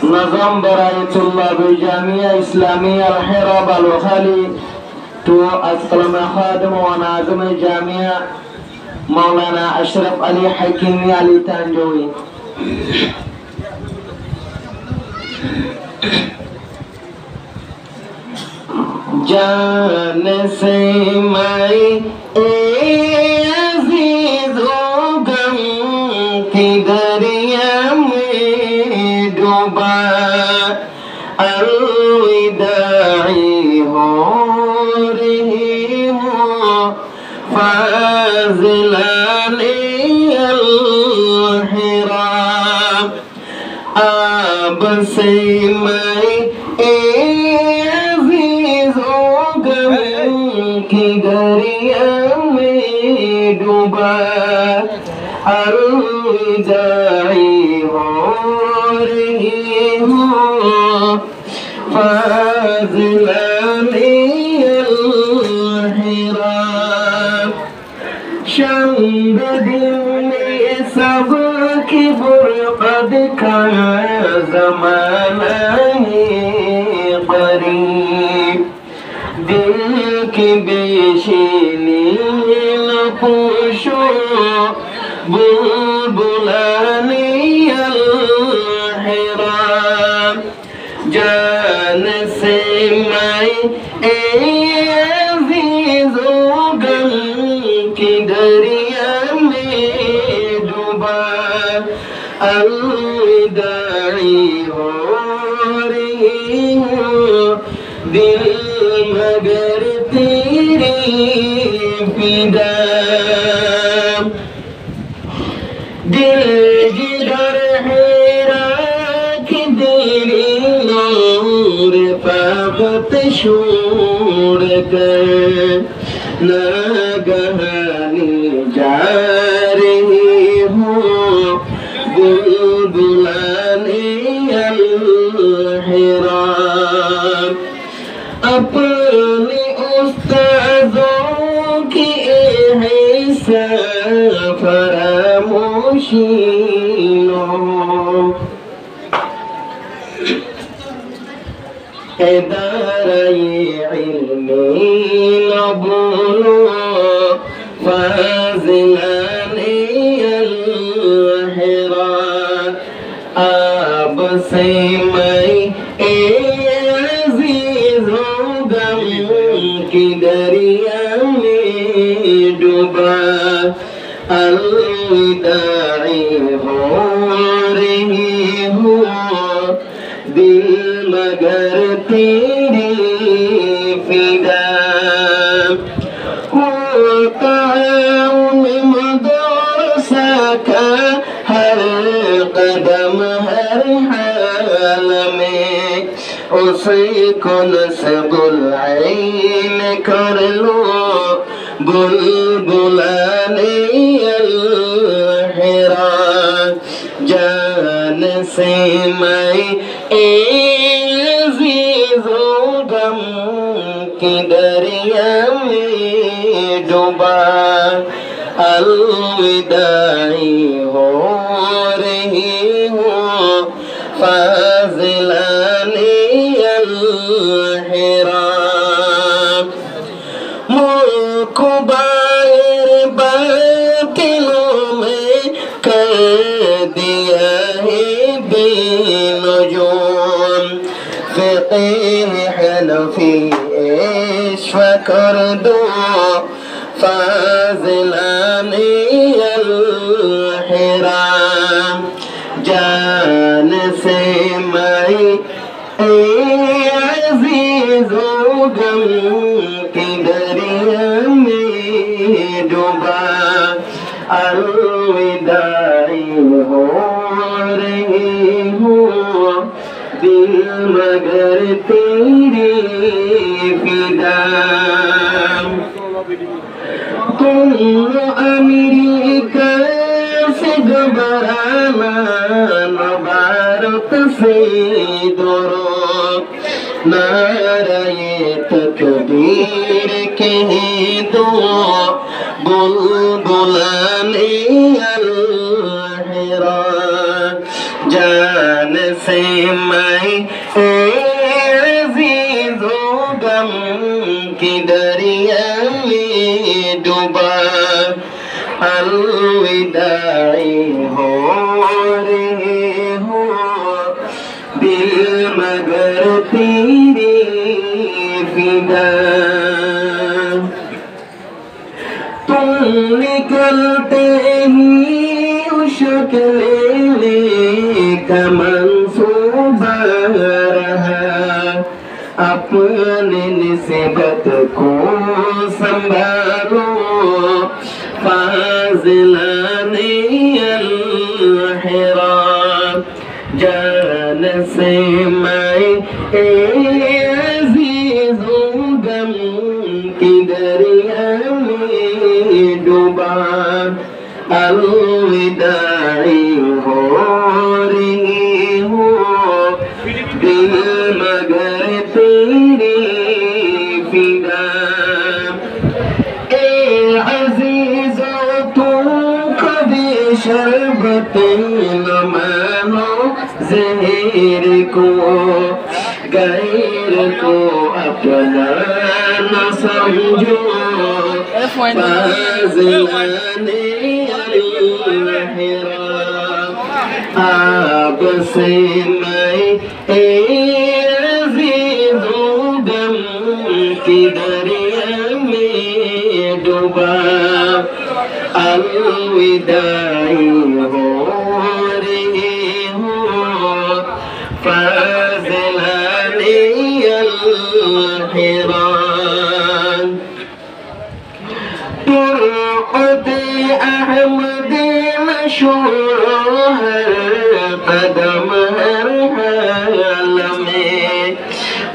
نظام برای طلاب جامعه اسلامی الحرا بالوخالی تو اسقلم خادم و ناظم جامعه مولانا اشرف علی حکیمی علی تانجوی जान से मैं अज़ीज़ों गम की दरिया में डूबा अलविदाई हो रही हूँ फाज़िलाने अल-हिराम अब से मैं की दरिया में डूबा अलविदाई हो रही हूँ फाज़िलाने अल-हिराम शम्ब दिल में सब की बुरक़त का ज़माना है क़रीब दिल की बेचैनी न पूछो बुलबुलाने अल-हिराम जान से मैं अज़ीज़ों गम की दरिया में डूबा अलविदाई हो रही हूँ दिल मगर तेरी फिदा दिल जिधर हेरा कि तेरी नूर पापत छोड़ कर नागहानी जा रही हूँ बुलबुलाने अल-हिराम अपने उस्तादों की है फरामोशी दाराए इल्मी न भूलो फाज़िलाने अल-हिराम अब से मैं की दरिया में डूबा अलविदाई हो रही हूँ दिल मगर तेरी फिदा होता मदरसा का हर कदम हर हाल में उसे कौन से बुलाइन कर लो बुलबुलाने अल-हिराम जान से मैं अज़ीज़ों गम की दरिया में डूबा अलविदाई हो रही हूँ फाज़िलाने अल-हिराम मुल्क बाहर बातिलों में कर दिया है बेनजूम फ़िक़्ह हनफ़ी इश्फ़ा कर दो फाज़िलाने अल-हिराम जान से मैं अज़ीज़ों गम की दरिया में डूबा अलविदाई हो रही हूँ दिल मगर तेरी फिदा तुम अमेरिका से घबराना न भारत से दौरो नाराए तकबीर कह दो बुलबुलाने अल-हिराम जान से मैं अज़ीज़ो गम की दरिया में डूबा अलविदाई हो रहे हो दिल मगर तेरी फिदा तुम निकलते ही शक्ल का मंसूबा रहा अपने निस्बत को संभालो फाज़िलाने अल-हिरा जान से मैं अज़ीज़ो गम की दरिया में डूबा अलविदाई हो रही हो दिल मगर तेरी फिदा ए अज़ीज़ो तुम कभी शरबत न मानो ज़हर को गैर को अपना न समझो फाज़िलाने आप से मैं अज़ीज़ो गम की दरिया में डूबा अलविदाई हो रही हो फाज़िलाने अल-हिरा अहमद मशहूर है कदम हर हाल में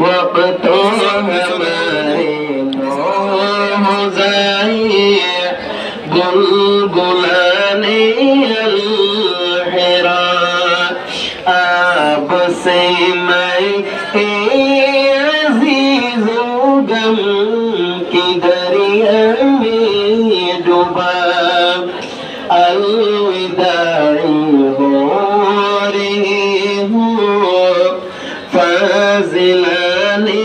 वक्त हमारे मोहज़ाए गुलगुलाने अल-हिरा आप से मैं अज़ीज़ो गम की दरिया में डूबा अलविदाई हो रही हो फाज़िलाने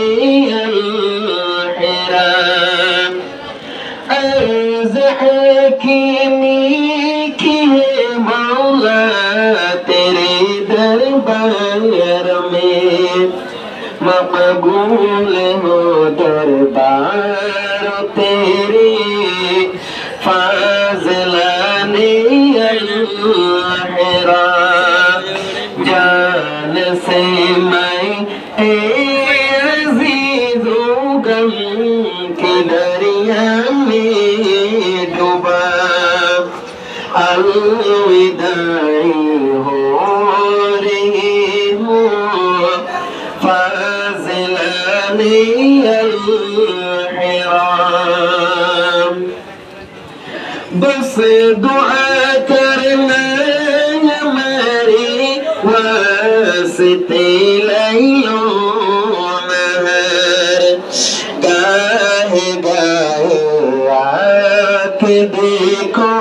अल-हिरा अर्ज़ है कि मीठी है मौला तेरे दरबार में मक़बूल हो दरबार तेरे फाज़िलाने अल-हिरा जान से मैं अज़ीज़ो गम की दरिया में डूबा अलविदाई हो रही हो फाज़िलाने अल-हिरा बस दुआ करना हमारे वास्ते लैलो नहर गाहे गाहे आके देखो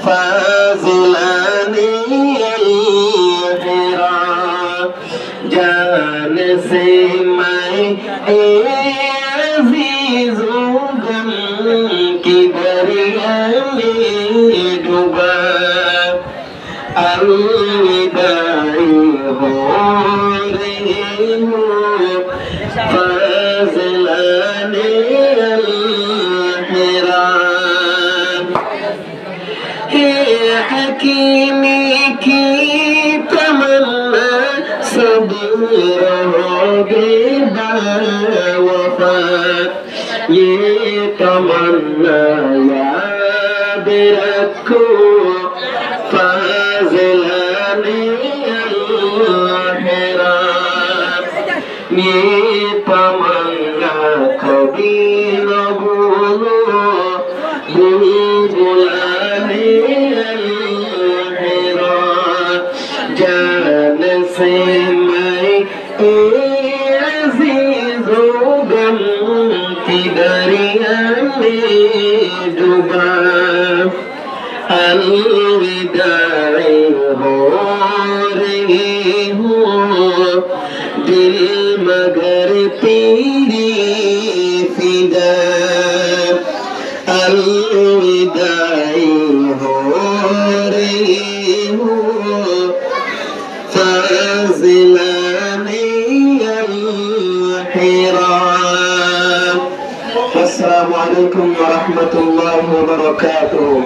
फाज़िलाने अल-हिरा जान से मैं अज़ीज़ो गम की दरिया में डूबा अलविदाई हो रही हो फाज़िलाने अल-हिरा हे हकीमी की तमन्ना सब रहोगे बावफा ये तमन्ना याद रखो फाज़िलाने अल-हिरा ये तमन्ना कभी न भूलो बुलबुलाने अल-हिरा जान से मैं अज़ीज़ो गम की दरिया में डूबा अलविदाई हो दिल मगर तेरी फिदा अलविदाई हो रही हो फाज़िलाने अल-हिरा। अस्सलामु अलैकुम व रहमतुल्लाहि व बरकातुहू।